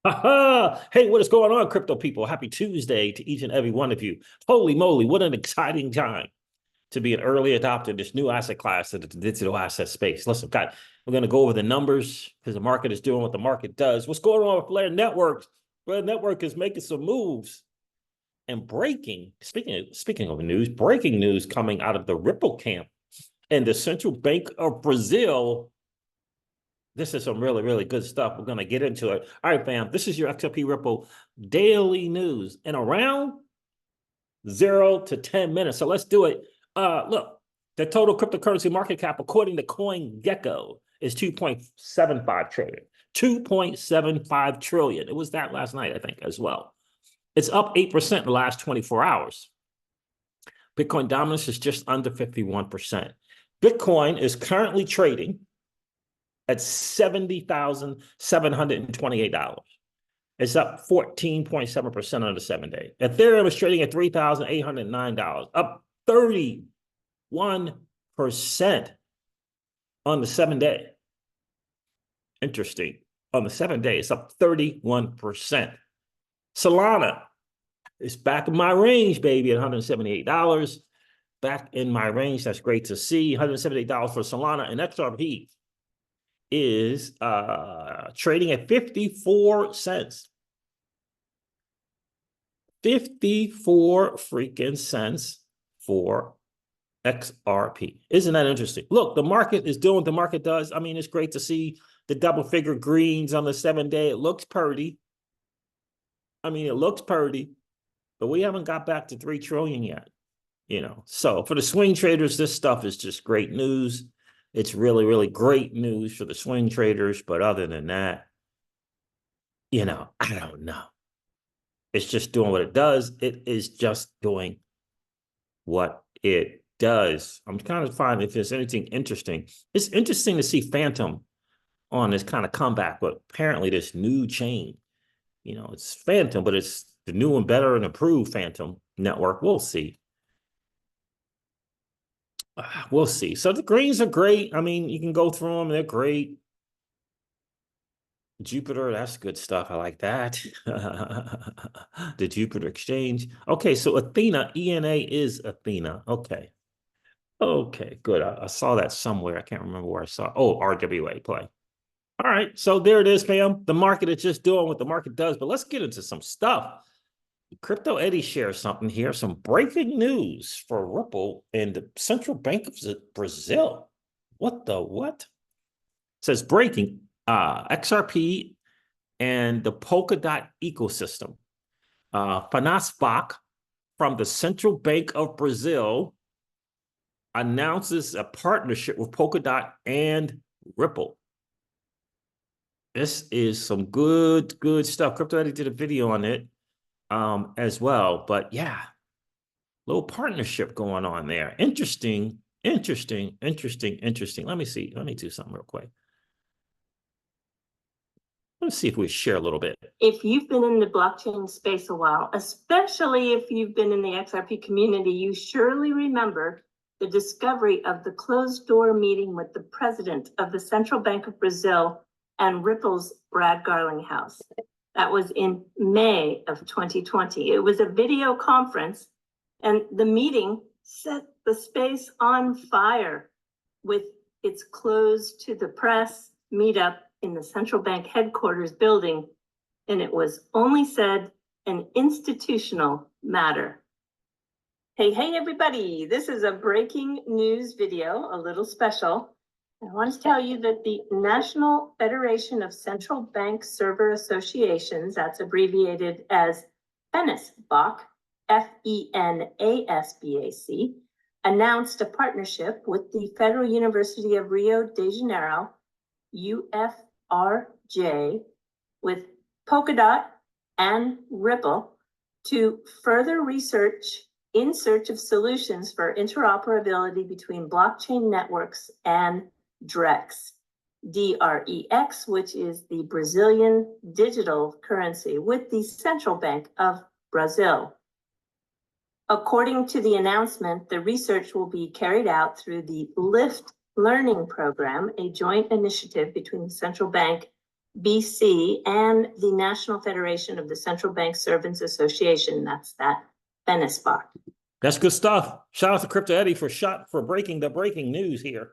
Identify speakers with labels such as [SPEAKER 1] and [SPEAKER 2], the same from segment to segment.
[SPEAKER 1] Hey, what is going on, crypto people? Happy Tuesday to each and every one of you. Holy moly, what an exciting time to be an early adopter of this new asset class of the digital asset space. Listen, guys, we're going to go over the numbers because the market is doing what the market does. What's going on with FlareNetwork? FlareNetwork is making some moves and breaking. Speaking of news, breaking news coming out of the Ripple camp and the Central Bank of Brazil. This is some really, really good stuff. We're going to get into it. All right, fam. This is your XRP Ripple daily news in around 0 to 10 minutes. So let's do it. Look, the total cryptocurrency market cap, according to CoinGecko, is 2.75 trillion. 2.75 trillion. It was that last night, I think, as well. It's up 8% in the last 24 hours. Bitcoin dominance is just under 51%. Bitcoin is currently trading at $70,728. It's up 14.7% on the 7-day. Ethereum is trading at $3,809, up 31% on the 7-day. Interesting. On the 7-day, it's up 31%. Solana is back in my range, baby, at $178. Back in my range. That's great to see. $178 for Solana, and XRP is trading at 54 cents. 54 freaking cents for XRP. Isn't that interesting? Look, the market is doing what the market does. I mean, it's great to see the double figure greens on the 7-day. It looks pretty. I mean, it looks pretty, but we haven't got back to 3 trillion yet, you know. So for the swing traders, this stuff is just great news. It's really, really great news for the swing traders. But other than that, you know, I don't know. It's just doing what it does. It is just doing what it does. I'm kind of finding if there's anything interesting. It's interesting to see Phantom on this kind of comeback, but apparently this new chain, you know, it's Phantom, but it's the new and better and improved Phantom network. We'll see. We'll see. So the greens are great. I mean, you can go through them. They're great. Jupiter, that's good stuff. I like that. The Jupiter Exchange. Okay, so Athena, ENA is Athena. Okay. Okay, good. I saw that somewhere. I can't remember where I saw it. Oh, RWA play. All right, so there it is, fam. The market is just doing what the market does, but let's get into some stuff. Crypto Eddie shares something here, some breaking news for Ripple and the Central Bank of Brazil. What the what? It says breaking XRP and the Polkadot ecosystem. FlareNetwork from the Central Bank of Brazil announces a partnership with Polkadot and Ripple. This is some good stuff. Crypto Eddie did a video on it as well. But yeah, little partnership going on there. Interesting. Let me see. Let me do something real quick. Let's see if we share a little bit.
[SPEAKER 2] If you've been in the blockchain space a while, especially if you've been in the XRP community, you surely remember the discovery of the closed-door meeting with the president of the Central Bank of Brazil and Ripple's Brad Garlinghouse. That was in May of 2020. It was a video conference, and the meeting set the space on fire with its closed to the press meetup in the central bank headquarters building, and it was only said an institutional matter. Hey, everybody, this is a breaking news video, a little special. I want to tell you that the National Federation of Central Bank Server Associations, that's abbreviated as FENASBAC, FENASBAC, announced a partnership with the Federal University of Rio de Janeiro, UFRJ, with Polkadot and Ripple to further research in search of solutions for interoperability between blockchain networks and DREX, DREX, which is the Brazilian digital currency, with the Central Bank of Brazil. According to the announcement, the research will be carried out through the LIFT Learning Program, a joint initiative between the Central Bank BC, and the National Federation of the Central Bank Servants Association. That's that FENISPOC.
[SPEAKER 1] That's good stuff. Shout out to Crypto Eddie for breaking the breaking news here.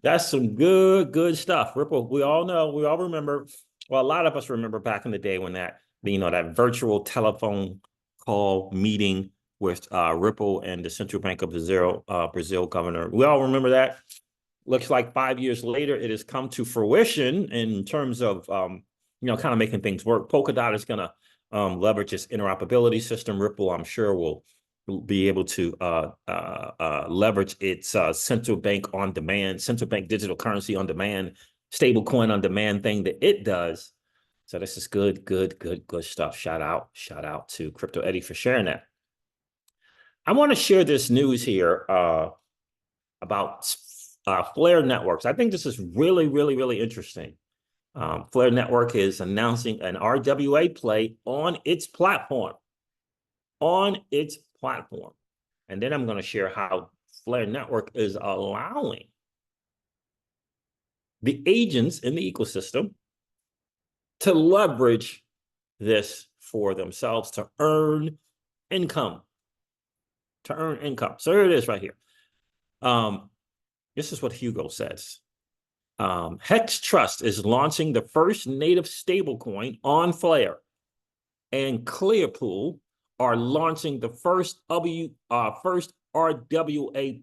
[SPEAKER 1] That's some good stuff. Ripple, we all know, we all remember. Well, a lot of us remember back in the day when that virtual telephone call meeting with Ripple and the Central Bank of Brazil governor. We all remember that. Looks like 5 years later, it has come to fruition in terms of kind of making things work. Polkadot is going to leverage its interoperability system. Ripple, I'm sure, will be able to leverage its central bank on demand, central bank digital currency on demand, stablecoin on demand thing that it does. So this is good stuff. Shout out to Crypto Eddie for sharing that. I want to share this news here about FlareNetworks. I think this is really interesting. FlareNetwork is announcing an RWA play on its platform. And then I'm going to share how FlareNetwork is allowing the agents in the ecosystem to leverage this for themselves to earn income. So here it is right here. This is what Hugo says. Hex Trust is launching the first native stablecoin on Flare, and Clearpool are launching the first RWA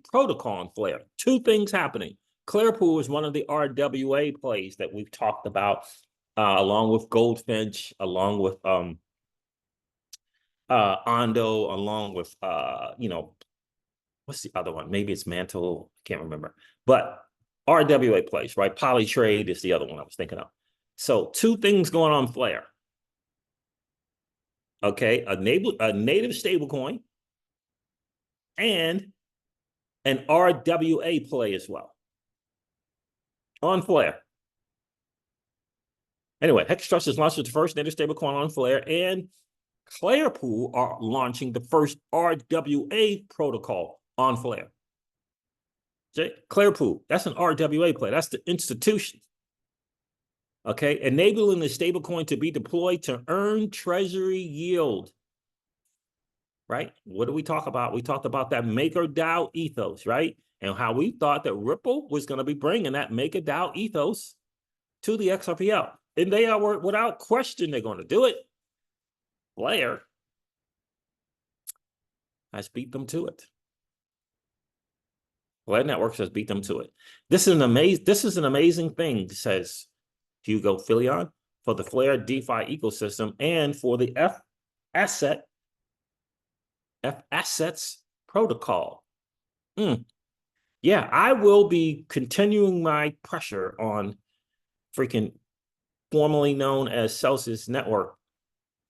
[SPEAKER 1] protocol on Flare. Two things happening. Clearpool is one of the RWA plays that we've talked about, along with Goldfinch, along with Ondo, along with what's the other one? Maybe it's Mantle. I can't remember. But RWA plays, right? Polytrade is the other one I was thinking of. So two things going on Flare. Okay, a native stablecoin and an RWA play as well on Flare. Anyway, Hex Trust is launching the first native stablecoin on Flare, and Clearpool are launching the first RWA protocol on Flare. Okay, Clearpool, that's an RWA play. That's the institution. Okay, enabling the stablecoin to be deployed to earn treasury yield. Right? What do we talk about? We talked about that MakerDAO ethos, right? And how we thought that Ripple was going to be bringing that MakerDAO ethos to the XRPL. And they are, without question, they're going to do it. Flare has beat them to it. FlareNetworks has beat them to it. This is an amazing thing, says Hugo Filion, for the Flare DeFi ecosystem and for the F-Assets protocol. Yeah, I will be continuing my pressure on freaking formerly known as Celsius Network,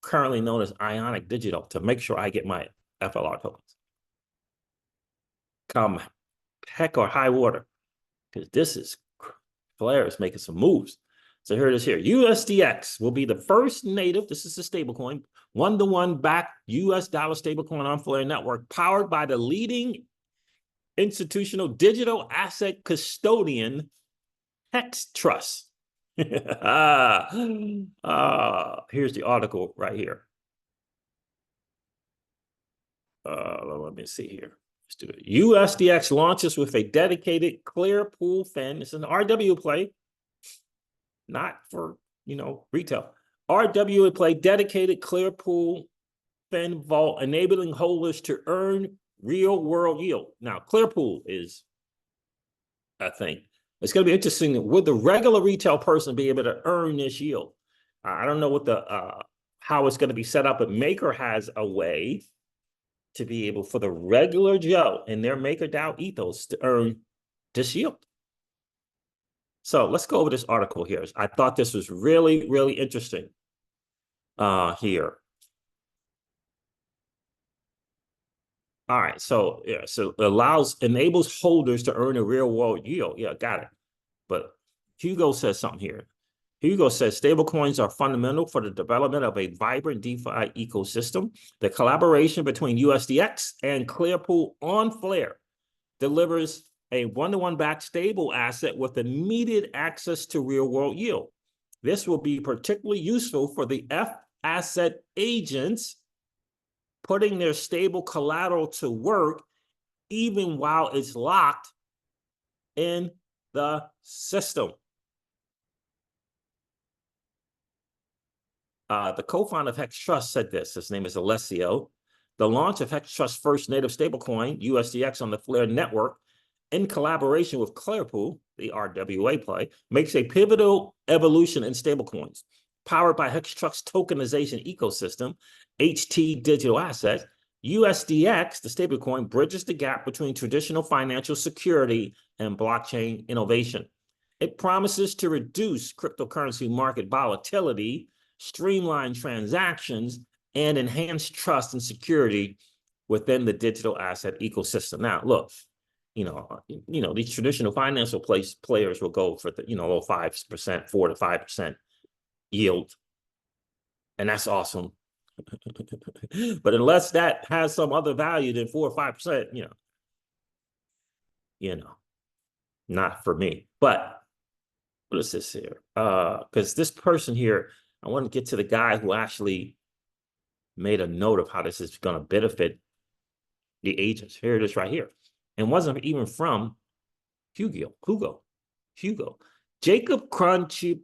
[SPEAKER 1] currently known as Ionic Digital, to make sure I get my FLR tokens. Come heck or high water, because Flare is making some moves. So here it is here. USDX will be the first native, this is a stablecoin, one-to-one backed US dollar stablecoin on FlareNetwork, powered by the leading institutional digital asset custodian, Hex Trust. Here's the article right here. Let me see here. Let's do it. USDX launches with a dedicated Clearpool fan. It's an RW play, not for retail. RWA play, dedicated Clearpool fan vault, enabling holders to earn real world yield. Now, Clearpool is a thing. It's going to be interesting. Would the regular retail person be able to earn this yield? I don't know what how it's going to be set up, but Maker has a way to be able for the regular Joe in their MakerDAO ethos to earn this yield. So let's go over this article here. I thought this was really interesting here. All right, so yeah, so enables holders to earn a real world yield. Yeah, got it. But Hugo says something here. Hugo says stablecoins are fundamental for the development of a vibrant DeFi ecosystem. The collaboration between USDX and Clearpool on Flare delivers a one-to-one backed stable asset with immediate access to real-world yield. This will be particularly useful for the F asset agents putting their stable collateral to work even while it's locked in the system. The co-founder of Hex Trust said this. His name is Alessio. The launch of Hex Trust's first native stablecoin, USDX, on the FlareNetwork, in collaboration with Clearpool, the RWA play, makes a pivotal evolution in stablecoins. Powered by Hex Trust's tokenization ecosystem, HT digital assets, USDX, the stablecoin, bridges the gap between traditional financial security and blockchain innovation. It promises to reduce cryptocurrency market volatility, streamline transactions, and enhance trust and security within the digital asset ecosystem. Now, look, these traditional financial players will go for the, low 5%, 4 to 5% yield. And that's awesome. But unless that has some other value than 4 or 5%, not for me. But what is this here? Because this person here, I want to get to the guy who actually made a note of how this is going to benefit the agents. Here it is right here. And wasn't even from Hugo. Jacob Crunchbickler,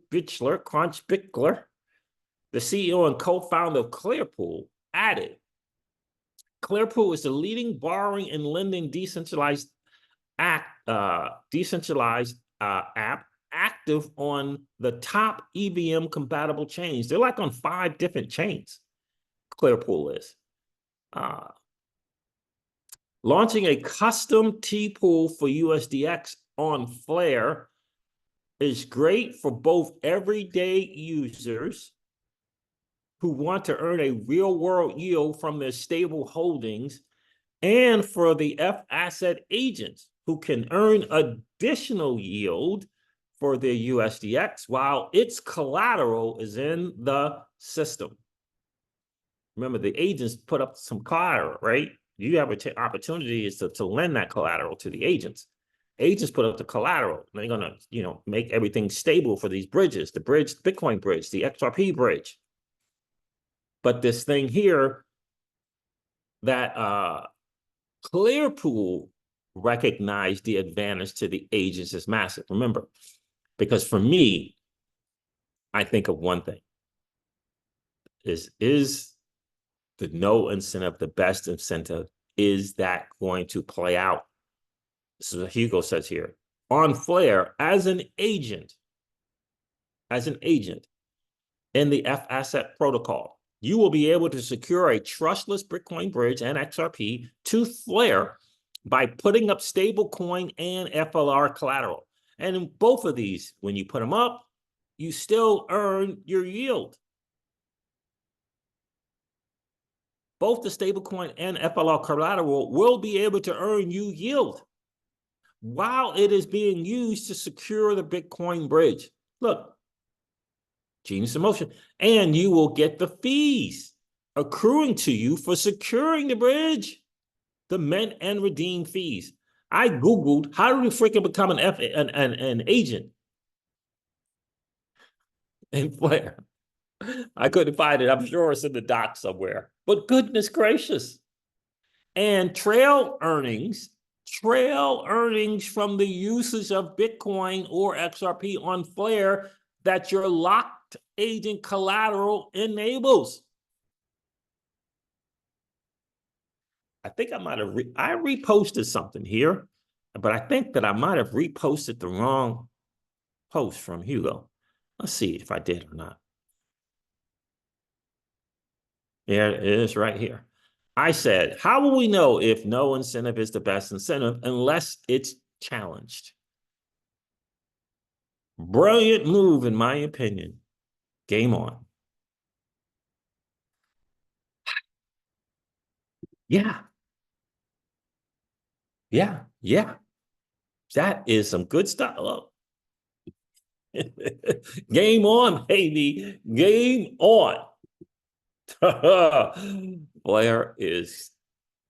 [SPEAKER 1] the CEO and co-founder of Clearpool, added, Clearpool is the leading borrowing and lending decentralized app active on the top EVM compatible chains. They're like on 5 different chains. Clearpool is. Launching a custom T-pool for USDX on Flare is great for both everyday users who want to earn a real-world yield from their stable holdings, and for the F asset agents who can earn additional yield for their USDX while its collateral is in the system. Remember, the agents put up some collateral, right? You have an opportunity to lend that collateral to the agents. Agents put up the collateral. They're going to, make everything stable for these bridges, the Bitcoin bridge, the XRP bridge. But this thing here that Clearpool recognized the advantage to the agents is massive. Remember, because for me, I think of one thing. Is the no incentive the best incentive? Is that going to play out? This is what Hugo says here. On Flare, as an agent in the F asset protocol, you will be able to secure a trustless Bitcoin bridge and XRP to Flare by putting up stablecoin and FLR collateral. And in both of these, when you put them up, you still earn your yield. Both the stablecoin and FLR collateral will be able to earn you yield while it is being used to secure the Bitcoin bridge. Look, genius in motion. And you will get the fees accruing to you for securing the bridge, the mint and redeem fees. I Googled, how do we freaking become an agent in Flare? I couldn't find it. I'm sure it's in the doc somewhere. But goodness gracious. And trail earnings from the usage of Bitcoin or XRP on Flare that your locked agent collateral enables. I think I might have I reposted something here, but I think that I might have reposted the wrong post from Hugo. Let's see if I did or not. There it is right here. I said, how will we know if no incentive is the best incentive unless it's challenged? Brilliant move, in my opinion. Game on. Yeah. That is some good stuff. Oh. Game on, baby. Game on. Flare is,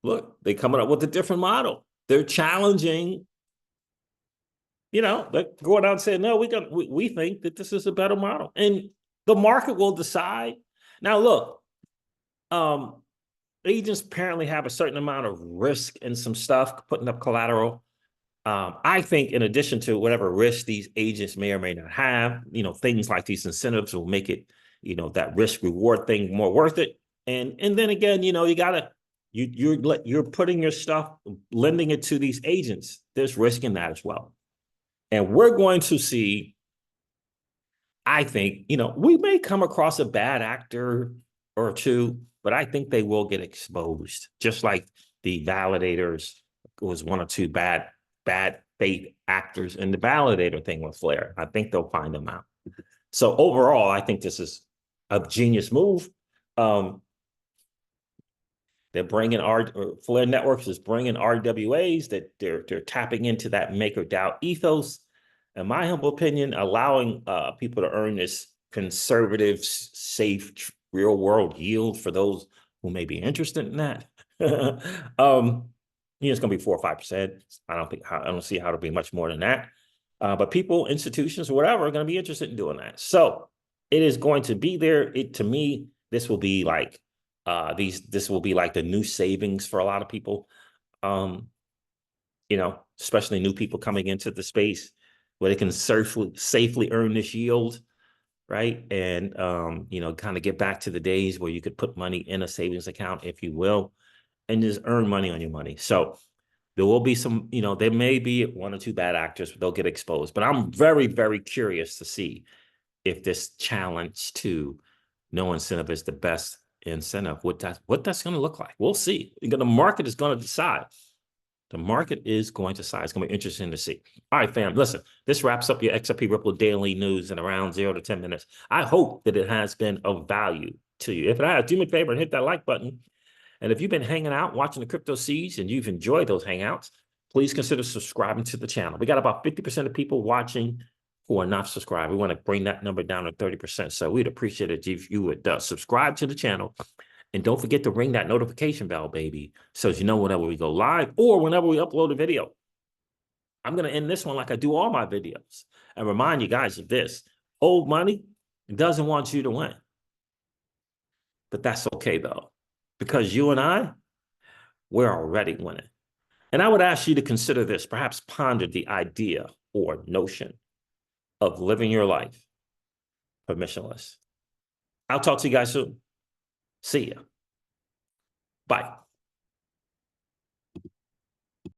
[SPEAKER 1] look, they're coming up with a different model. They're challenging Like going out and saying, no, we think that this is a better model. And the market will decide. Now, look, agents apparently have a certain amount of risk in some stuff, putting up collateral. I think in addition to whatever risk these agents may or may not have, things like these incentives will make it, that risk reward thing more worth it. And then again, you're putting your stuff, lending it to these agents. There's risk in that as well. And we're going to see, I think, we may come across a bad actor or two, but I think they will get exposed, just like the validators was one or two bad faith actors in the validator thing with Flare. I think they'll find them out. So overall, I think this is a genius move. They're bringing FlareNetworks is bringing RWAs that they're tapping into that MakerDAO ethos. In my humble opinion, allowing people to earn this conservative, safe, real world yield for those who may be interested in that. It's going to be 4 or 5%. I don't see how to be much more than that. But people, institutions, or whatever, are going to be interested in doing that. So it is going to be there. To me, this will be like this will be like the new savings for a lot of people. Especially new people coming into the space where they can safely earn this yield, right? And kind of get back to the days where you could put money in a savings account, if you will, and just earn money on your money. So there will be some, there may be 1 or 2 bad actors, but they'll get exposed. But I'm very, very curious to see if this challenge to no incentive is the best incentive, what that's going to look like. We'll see. The market is going to decide. The market is going to decide. It's going to be interesting to see. All right, fam, listen, this wraps up your XRP Ripple Daily News in around 0 to 10 minutes. I hope that it has been of value to you. If it has, do me a favor and hit that like button. And if you've been hanging out, watching the Crypto Seeds, and you've enjoyed those hangouts, please consider subscribing to the channel. We got about 50% of people watching who are not subscribed. We want to bring that number down to 30%. So we'd appreciate it if you would subscribe to the channel. And don't forget to ring that notification bell, baby, so you know whenever we go live or whenever we upload a video. I'm going to end this one like I do all my videos and remind you guys of this. Old money doesn't want you to win. But that's okay, though, because you and I, we're already winning. And I would ask you to consider this, perhaps ponder the idea or notion of living your life permissionless. I'll talk to you guys soon. See ya. Bye.